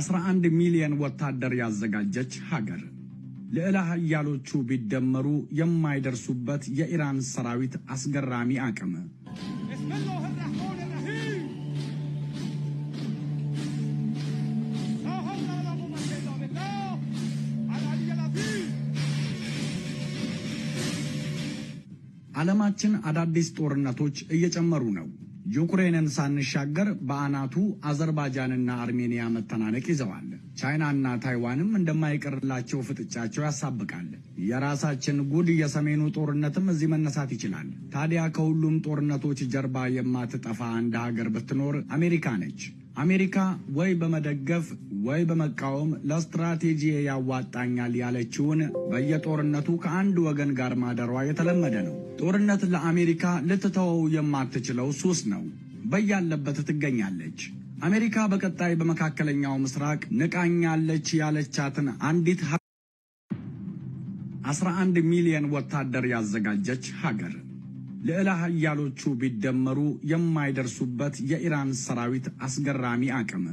11 ሚሊዮን ወታደር ያዘጋጀች ሀገር ልዕለ ኃያሎቹ ቢደመሩ የማይደርሱበት የኢራን ሰራዊት አስገራሚ አቅም ዓለማችን አዳዲስ ጦርነቶች እየጨመሩ ነው። ዩክሬንን ሳንሻገር በአናቱ አዘርባይጃንና አርሜኒያ መተናነቅ ይዘዋል። ቻይናና ታይዋንም እንደማይቀርላቸው ፍጥጫቸው ያሳብቃል። የራሳችን ጉድ የሰሜኑ ጦርነትም እዚህ መነሳት ይችላል። ታዲያ ከሁሉም ጦርነቶች ጀርባ የማትጠፋ አንድ ሀገር ብትኖር አሜሪካ ነች። አሜሪካ ወይ በመደገፍ ወይ በመቃወም ለስትራቴጂ ያዋጣኛል ያለችውን በየጦርነቱ ከአንድ ወገን ጋር ማደሯ የተለመደ ነው። ጦርነት ለአሜሪካ ልትተወው የማትችለው ሱስ ነው። በያለበት ትገኛለች። አሜሪካ በቀጣይ በመካከለኛው ምስራቅ ንቃኛለች ያለቻትን አንዲት 11 ሚሊዮን ወታደር ያዘጋጀች ሀገር ልዕለ ኃያሎቹ ቢደመሩ የማይደርሱበት የኢራን ሰራዊት አስገራሚ አቅም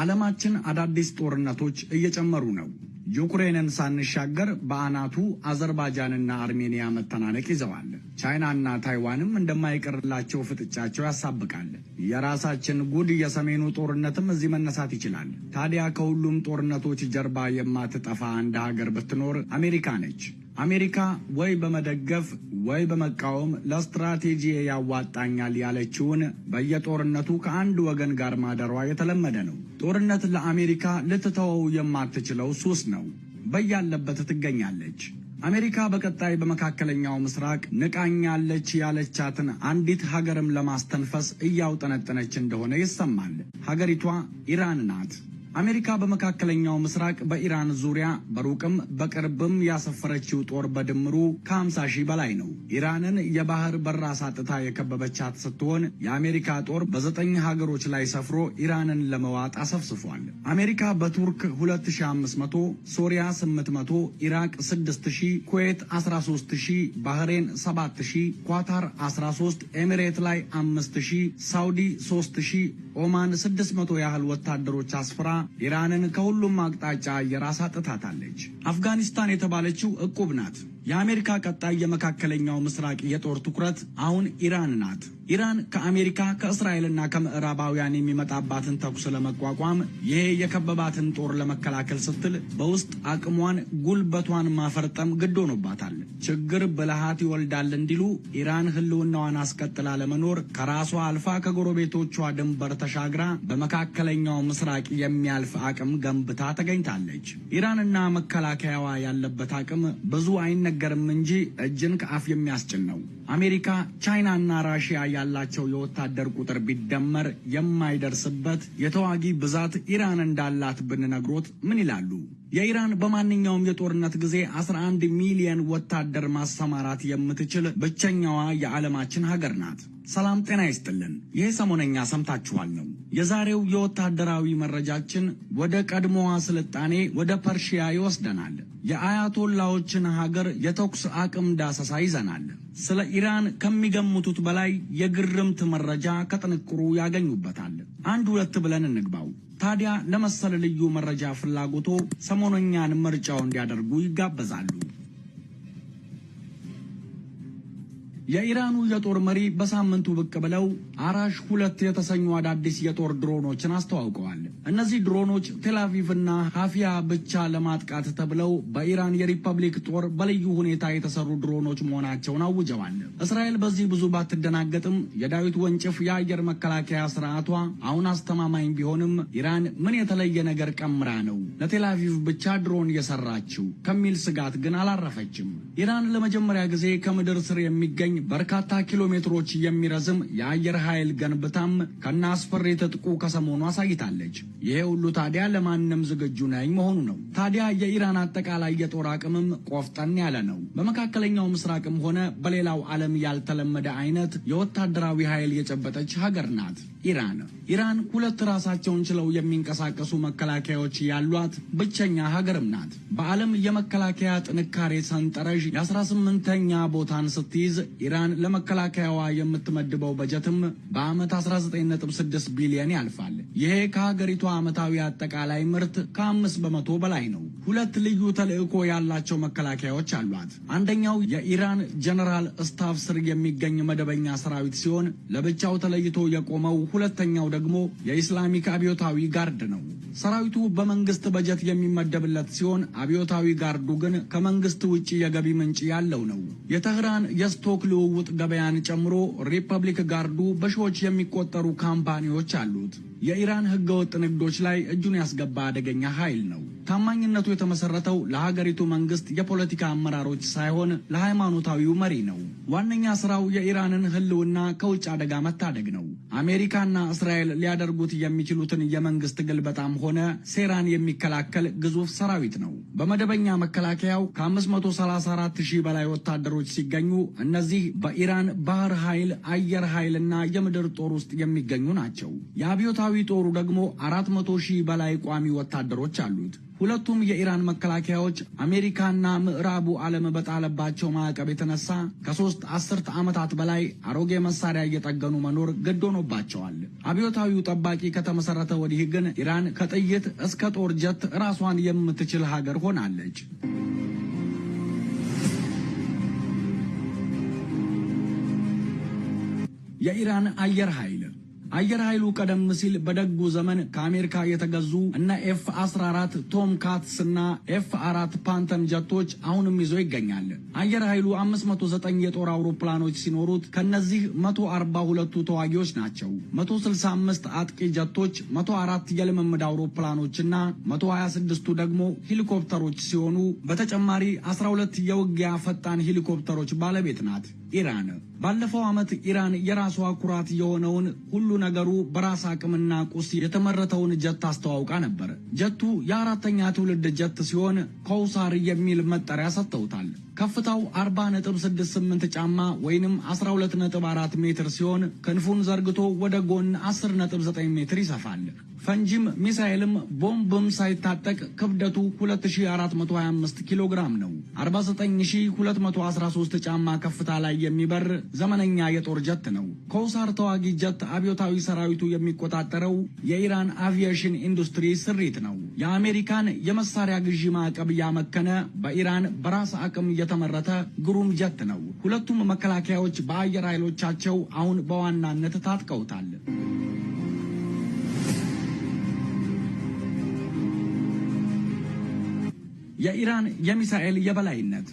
ዓለማችን አዳዲስ ጦርነቶች እየጨመሩ ነው። ዩክሬንን ሳንሻገር በአናቱ አዘርባይጃንና አርሜኒያ መተናነቅ ይዘዋል። ቻይናና ታይዋንም እንደማይቀርላቸው ፍጥጫቸው ያሳብቃል። የራሳችን ጉድ የሰሜኑ ጦርነትም እዚህ መነሳት ይችላል። ታዲያ ከሁሉም ጦርነቶች ጀርባ የማትጠፋ አንድ ሀገር ብትኖር አሜሪካ ነች። አሜሪካ ወይ በመደገፍ ወይ በመቃወም ለስትራቴጂ ያዋጣኛል ያለችውን በየጦርነቱ ከአንድ ወገን ጋር ማደሯ የተለመደ ነው። ጦርነት ለአሜሪካ ልትተወው የማትችለው ሱስ ነው። በያለበት ትገኛለች። አሜሪካ በቀጣይ በመካከለኛው ምስራቅ ንቃኛለች ያለቻትን አንዲት ሀገርም ለማስተንፈስ እያውጠነጠነች እንደሆነ ይሰማል። ሀገሪቷ ኢራን ናት። አሜሪካ በመካከለኛው ምስራቅ በኢራን ዙሪያ በሩቅም በቅርብም ያሰፈረችው ጦር በድምሩ ከ50 ሺህ በላይ ነው። ኢራንን የባህር በር አሳጥታ የከበበቻት ስትሆን የአሜሪካ ጦር በ9 ሀገሮች ላይ ሰፍሮ ኢራንን ለመዋጥ አሰፍስፏል። አሜሪካ በቱርክ 2500፣ ሶሪያ 800፣ ኢራቅ 6000፣ ኩዌት 13000፣ ባህሬን 7000፣ ኳታር 13፣ ኤሚሬት ላይ 5000፣ ሳውዲ 3000፣ ኦማን 600 ያህል ወታደሮች አስፍራ ኢራንን ከሁሉም አቅጣጫ የራስ አጥታታለች። አፍጋኒስታን የተባለችው ዕቁብ ናት። የአሜሪካ ቀጣይ የመካከለኛው ምስራቅ የጦር ትኩረት አሁን ኢራን ናት። ኢራን ከአሜሪካ ከእስራኤልና ከምዕራባውያን የሚመጣባትን ተኩስ ለመቋቋም ይሄ የከበባትን ጦር ለመከላከል ስትል በውስጥ አቅሟን ጉልበቷን ማፈርጠም ግድ ሆኖባታል። ችግር ብልሃት ይወልዳል እንዲሉ ኢራን ህልውናዋን አስቀጥላ ለመኖር ከራሷ አልፋ ከጎረቤቶቿ ድንበር ተሻግራ በመካከለኛው ምስራቅ የሚያልፍ አቅም ገንብታ ተገኝታለች። ኢራንና መከላከያዋ ያለበት አቅም ብዙ አይነገርም እንጂ እጅን ከአፍ የሚያስጭን ነው። አሜሪካ፣ ቻይናና ራሽያ ያላቸው የወታደር ቁጥር ቢደመር የማይደርስበት የተዋጊ ብዛት ኢራን እንዳላት ብንነግሮት ምን ይላሉ? የኢራን በማንኛውም የጦርነት ጊዜ 11 ሚሊዮን ወታደር ማሰማራት የምትችል ብቸኛዋ የዓለማችን ሀገር ናት። ሰላም ጤና ይስጥልን። ይሄ ሰሞነኛ ሰምታችኋል ነው። የዛሬው የወታደራዊ መረጃችን ወደ ቀድሞዋ ስልጣኔ ወደ ፐርሺያ ይወስደናል። የአያቶላዎችን ሀገር የተኩስ አቅም ዳሰሳ ይዘናል። ስለ ኢራን ከሚገምቱት በላይ የግርምት መረጃ ከጥንቅሩ ያገኙበታል። አንድ ሁለት ብለን እንግባው። ታዲያ ለመሰለ ልዩ መረጃ ፍላጎቶ ሰሞነኛን ምርጫው እንዲያደርጉ ይጋበዛሉ። የኢራኑ የጦር መሪ በሳምንቱ ብቅ ብለው አራሽ 2 የተሰኙ አዳዲስ የጦር ድሮኖችን አስተዋውቀዋል። እነዚህ ድሮኖች ቴልአቪቭና ሃፊያ ብቻ ለማጥቃት ተብለው በኢራን የሪፐብሊክ ጦር በልዩ ሁኔታ የተሰሩ ድሮኖች መሆናቸውን አውጀዋል። እስራኤል በዚህ ብዙ ባትደናገጥም የዳዊት ወንጭፍ የአየር መከላከያ ስርዓቷ አሁን አስተማማኝ ቢሆንም ኢራን ምን የተለየ ነገር ቀምራ ነው ለቴልአቪቭ ብቻ ድሮን የሰራችው ከሚል ስጋት ግን አላረፈችም። ኢራን ለመጀመሪያ ጊዜ ከምድር ስር የሚገኝ በርካታ ኪሎ ሜትሮች የሚረዝም የአየር ኃይል ገንብታም ከናስፈሪ ትጥቁ ከሰሞኑ አሳይታለች። ይሄ ሁሉ ታዲያ ለማንም ዝግጁ ነኝ መሆኑ ነው። ታዲያ የኢራን አጠቃላይ የጦር አቅምም ቆፍጠን ያለ ነው። በመካከለኛው ምስራቅም ሆነ በሌላው ዓለም ያልተለመደ አይነት የወታደራዊ ኃይል የጨበጠች ሀገር ናት። ኢራን ሁለት ራሳቸውን ችለው የሚንቀሳቀሱ መከላከያዎች ያሏት ብቸኛ ሀገርም ናት። በዓለም የመከላከያ ጥንካሬ ሰንጠረዥ የ18ኛ ቦታን ስትይዝ ኢራን ለመከላከያዋ የምትመድበው በጀትም በዓመት 19.6 ቢሊዮን ያልፋል። ይሄ ከሀገሪቷ ዓመታዊ አጠቃላይ ምርት ከ5 በመቶ በላይ ነው። ሁለት ልዩ ተልዕኮ ያላቸው መከላከያዎች አሏት። አንደኛው የኢራን ጀነራል ስታፍ ስር የሚገኝ መደበኛ ሰራዊት ሲሆን ለብቻው ተለይቶ የቆመው ሁለተኛው ደግሞ የኢስላሚክ አብዮታዊ ጋርድ ነው። ሰራዊቱ በመንግስት በጀት የሚመደብለት ሲሆን አብዮታዊ ጋርዱ ግን ከመንግስት ውጪ የገቢ ምንጭ ያለው ነው። የቴህራን የስቶክ ልውውጥ ገበያን ጨምሮ ሪፐብሊክ ጋርዱ በሺዎች የሚቆጠሩ ካምፓኒዎች አሉት። የኢራን ህገወጥ ንግዶች ላይ እጁን ያስገባ አደገኛ ኃይል ነው። ታማኝነቱ የተመሰረተው ለሀገሪቱ መንግስት የፖለቲካ አመራሮች ሳይሆን ለሃይማኖታዊው መሪ ነው። ዋነኛ ስራው የኢራንን ህልውና ከውጭ አደጋ መታደግ ነው። አሜሪካና እስራኤል ሊያደርጉት የሚችሉትን የመንግስት ግልበጣም ሆነ ሴራን የሚከላከል ግዙፍ ሰራዊት ነው። በመደበኛ መከላከያው ከ534 ሺህ በላይ ወታደሮች ሲገኙ እነዚህ በኢራን ባህር ኃይል፣ አየር ኃይልና የምድር ጦር ውስጥ የሚገኙ ናቸው። የአብዮታዊ ጦሩ ደግሞ 400 ሺህ በላይ ቋሚ ወታደሮች አሉት። ሁለቱም የኢራን መከላከያዎች አሜሪካና ምዕራቡ ዓለም በጣለባቸው ማዕቀብ የተነሳ ከ3 አስርት ዓመታት በላይ አሮጌ መሳሪያ እየጠገኑ መኖር ግድ ሆኖባቸዋል። አብዮታዊው ጠባቂ ከተመሰረተ ወዲህ ግን ኢራን ከጥይት እስከ ጦር ጀት ራሷን የምትችል ሀገር ሆናለች። የኢራን አየር ኃይሉ ቀደም ሲል በደጉ ዘመን ከአሜሪካ የተገዙ እነ F-14 ቶምካትስ እና F-4 ፓንተም ጀቶች አሁንም ይዞ ይገኛል። አየር ኃይሉ 509 የጦር አውሮፕላኖች ሲኖሩት ከነዚህ 142ቱ ተዋጊዎች ናቸው። 165 አጥቂ ጀቶች፣ 104 የልምምድ አውሮፕላኖችና 126ቱ ደግሞ ሄሊኮፕተሮች ሲሆኑ በተጨማሪ 12 የውጊያ ፈጣን ሄሊኮፕተሮች ባለቤት ናት ኢራን። ባለፈው ዓመት ኢራን የራሷ ኩራት የሆነውን ሁሉ ነገሩ በራስ አቅምና ቁስ የተመረተውን ጀት አስተዋውቃ ነበር። ጀቱ የአራተኛ ትውልድ ጀት ሲሆን ከውሳር የሚል መጠሪያ ሰጥተውታል። ከፍታው 40.68 ጫማ ወይንም 12.4 ሜትር ሲሆን ክንፉን ዘርግቶ ወደ ጎን 10.9 ሜትር ይሰፋል። ፈንጂም ሚሳኤልም ቦምብም ሳይታጠቅ ክብደቱ 2425 ኪሎ ግራም ነው። 49213 ጫማ ከፍታ ላይ የሚበር ዘመነኛ የጦር ጀት ነው። ከውሳር ተዋጊ ጀት አብዮታዊ ሰራዊቱ የሚቆጣጠረው የኢራን አቪዬሽን ኢንዱስትሪ ስሪት ነው። የአሜሪካን የመሳሪያ ግዢ ማዕቀብ ያመከነ በኢራን በራስ አቅም የተመረተ ግሩም ጀት ነው። ሁለቱም መከላከያዎች በአየር ኃይሎቻቸው አሁን በዋናነት ታጥቀውታል። የኢራን የሚሳኤል የበላይነት።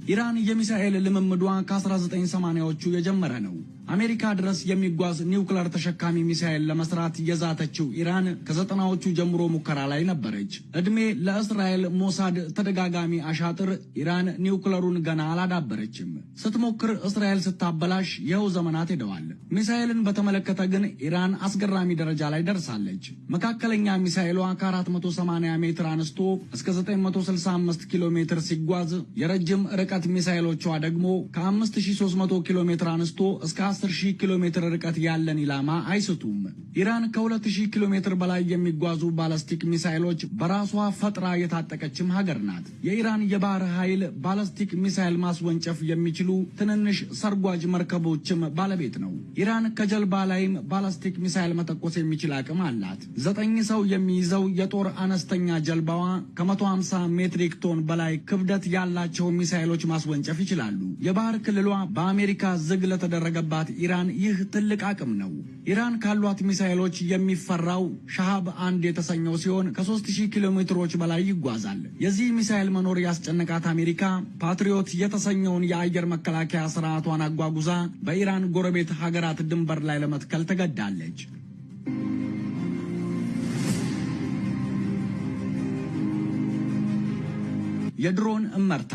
ኢራን የሚሳኤል ልምምዷ ከ1980ዎቹ የጀመረ ነው። አሜሪካ ድረስ የሚጓዝ ኒውክለር ተሸካሚ ሚሳኤል ለመስራት የዛተችው ኢራን ከ90ዎቹ ጀምሮ ሙከራ ላይ ነበረች። እድሜ ለእስራኤል ሞሳድ ተደጋጋሚ አሻጥር ኢራን ኒውክለሩን ገና አላዳበረችም። ስትሞክር እስራኤል ስታበላሽ ይኸው ዘመናት ሄደዋል። ሚሳኤልን በተመለከተ ግን ኢራን አስገራሚ ደረጃ ላይ ደርሳለች። መካከለኛ ሚሳኤሏ ከ480 ሜትር አንስቶ እስከ 965 ኪሎ ሜትር ሲጓዝ፣ የረጅም ርቀት ሚሳኤሎቿ ደግሞ ከ5300 ኪሎ ሜትር አንስቶ እስከ 10,000 ኪሎ ሜትር ርቀት ያለን ኢላማ አይስቱም። ኢራን ከ2,000 ኪሎ ሜትር በላይ የሚጓዙ ባላስቲክ ሚሳኤሎች በራሷ ፈጥራ የታጠቀችም ሀገር ናት። የኢራን የባህር ኃይል ባላስቲክ ሚሳኤል ማስወንጨፍ የሚችሉ ትንንሽ ሰርጓጅ መርከቦችም ባለቤት ነው። ኢራን ከጀልባ ላይም ባላስቲክ ሚሳኤል መተኮስ የሚችል አቅም አላት። 9 ሰው የሚይዘው የጦር አነስተኛ ጀልባዋ ከ150 ሜትሪክ ቶን በላይ ክብደት ያላቸው ሚሳኤሎች ማስወንጨፍ ይችላሉ። የባህር ክልሏ በአሜሪካ ዝግ ለተደረገባት ኢራን ይህ ትልቅ አቅም ነው። ኢራን ካሏት ሚሳኤሎች የሚፈራው ሻሃብ 1 የተሰኘው ሲሆን ከ3000 ኪሎ ሜትሮች በላይ ይጓዛል። የዚህ ሚሳኤል መኖር ያስጨነቃት አሜሪካ ፓትሪዮት የተሰኘውን የአየር መከላከያ ስርዓቷን አጓጉዛ በኢራን ጎረቤት ሀገራት ድንበር ላይ ለመትከል ተገዳለች። የድሮን እመርታ።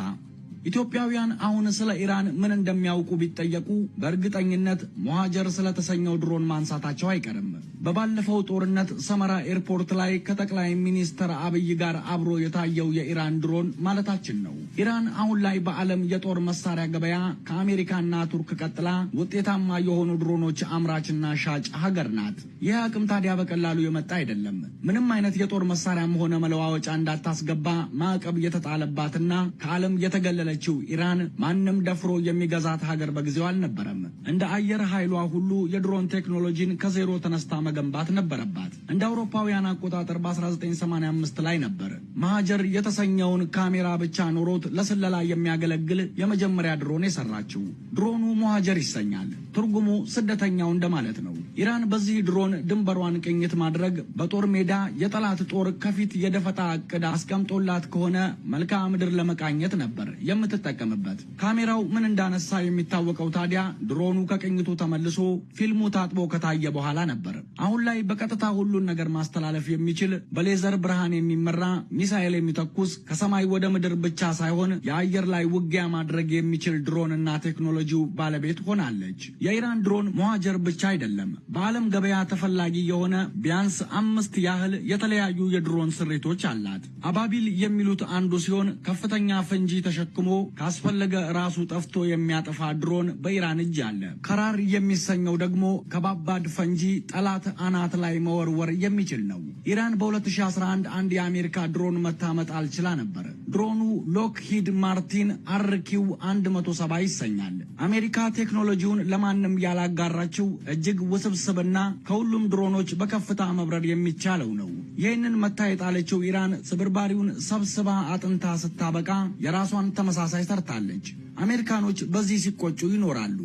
ኢትዮጵያውያን አሁን ስለ ኢራን ምን እንደሚያውቁ ቢጠየቁ በእርግጠኝነት ሙሃጀር ስለተሰኘው ድሮን ማንሳታቸው አይቀርም። በባለፈው ጦርነት ሰመራ ኤርፖርት ላይ ከጠቅላይ ሚኒስትር አብይ ጋር አብሮ የታየው የኢራን ድሮን ማለታችን ነው። ኢራን አሁን ላይ በዓለም የጦር መሳሪያ ገበያ ከአሜሪካና ቱርክ ቀጥላ ውጤታማ የሆኑ ድሮኖች አምራችና ሻጭ ሀገር ናት። ይህ አቅም ታዲያ በቀላሉ የመጣ አይደለም። ምንም አይነት የጦር መሳሪያም ሆነ መለዋወጫ እንዳታስገባ ማዕቀብ የተጣለባትና ከዓለም የተገለለችው ኢራን ማንም ደፍሮ የሚገዛት ሀገር በጊዜው አልነበረም። እንደ አየር ኃይሏ ሁሉ የድሮን ቴክኖሎጂን ከዜሮ ተነስታ መገንባት ነበረባት። እንደ አውሮፓውያን አቆጣጠር በ1985 ላይ ነበር ሙሃጀር የተሰኘውን ካሜራ ብቻ ኖሮት ለስለላ የሚያገለግል የመጀመሪያ ድሮን የሰራችው። ድሮኑ ሙሃጀር ይሰኛል። ትርጉሙ ስደተኛው እንደማለት ነው። ኢራን በዚህ ድሮን ድንበሯን ቅኝት ማድረግ፣ በጦር ሜዳ የጠላት ጦር ከፊት የደፈጣ ዕቅድ አስቀምጦላት ከሆነ መልክዓ ምድር ለመቃኘት ነበር የምትጠቀምበት። ካሜራው ምን እንዳነሳ የሚታወቀው ታዲያ ድሮኑ ከቅኝቱ ተመልሶ ፊልሙ ታጥቦ ከታየ በኋላ ነበር። አሁን ላይ በቀጥታ ሁሉን ነገር ማስተላለፍ የሚችል በሌዘር ብርሃን የሚመራ ሚሳኤል የሚተኩስ ከሰማይ ወደ ምድር ብቻ ሳይሆን የአየር ላይ ውጊያ ማድረግ የሚችል ድሮንና ቴክኖሎጂው ባለቤት ሆናለች። የኢራን ድሮን ሙሃጀር ብቻ አይደለም። በዓለም ገበያ ተፈላጊ የሆነ ቢያንስ 5 ያህል የተለያዩ የድሮን ስሪቶች አላት። አባቢል የሚሉት አንዱ ሲሆን ከፍተኛ ፈንጂ ተሸክሞ ካስፈለገ ራሱ ጠፍቶ የሚያጠፋ ድሮን በኢራን እጅ አለ። ከራር የሚሰኘው ደግሞ ከባባድ ፈንጂ ጠላት አናት ላይ መወርወር የሚችል ነው። ኢራን በ2011 አንድ የአሜሪካ ድሮን መታመጥ አልችላ ነበር። ድሮኑ ሎክሂድ ማርቲን አርኪው 170 ይሰኛል። አሜሪካ ቴክኖሎጂውን ለማንም ያላጋራችው እጅግ ውስብስብና ከሁሉም ድሮኖች በከፍታ መብረር የሚቻለው ነው። ይህንን መታ የጣለችው ኢራን ስብርባሪውን ሰብስባ አጥንታ ስታበቃ የራሷን ተመሳሳይ ሰርታለች። አሜሪካኖች በዚህ ሲቆጩ ይኖራሉ።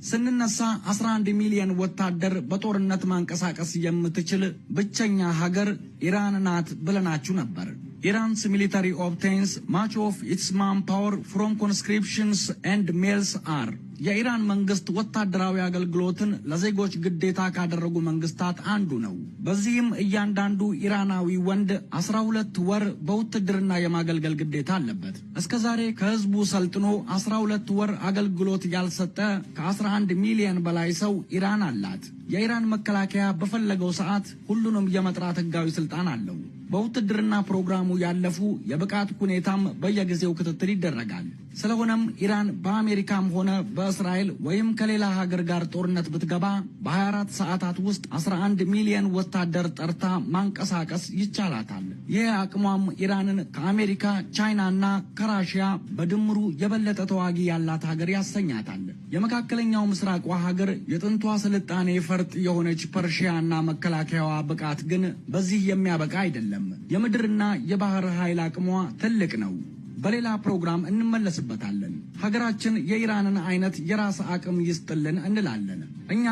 ስንነሳ 11 ሚሊዮን ወታደር በጦርነት ማንቀሳቀስ የምትችል ብቸኛ ሀገር ኢራን ናት ብለናችሁ ነበር። Iran's military obtains much of its manpower from conscriptions and mails are. የኢራን መንግስት ወታደራዊ አገልግሎትን ለዜጎች ግዴታ ካደረጉ መንግስታት አንዱ ነው። በዚህም እያንዳንዱ ኢራናዊ ወንድ 12 ወር በውትድርና የማገልገል ግዴታ አለበት። እስከዛሬ ከህዝቡ ሰልጥኖ 12 ወር አገልግሎት ያልሰጠ ከ11 ሚሊዮን በላይ ሰው ኢራን አላት። የኢራን መከላከያ በፈለገው ሰዓት ሁሉንም የመጥራት ህጋዊ ስልጣን አለው። በውትድርና ፕሮግራሙ ያለፉ የብቃት ሁኔታም በየጊዜው ክትትል ይደረጋል። ስለሆነም ኢራን በአሜሪካም ሆነ በእስራኤል ወይም ከሌላ ሀገር ጋር ጦርነት ብትገባ በ24 ሰዓታት ውስጥ 11 ሚሊዮን ወታደር ጠርታ ማንቀሳቀስ ይቻላታል። ይህ አቅሟም ኢራንን ከአሜሪካ፣ ቻይናና ከራሽያ በድምሩ የበለጠ ተዋጊ ያላት ሀገር ያሰኛታል። የመካከለኛው ምስራቋ ሀገር የጥንቷ ስልጣኔ ፈርጥ የሆነች ፐርሺያና መከላከያዋ ብቃት ግን በዚህ የሚያበቃ አይደለም። የምድርና የባህር ኃይል አቅሟ ትልቅ ነው። በሌላ ፕሮግራም እንመለስበታለን። ሀገራችን የኢራንን አይነት የራስ አቅም ይስጥልን እንላለን። እኛ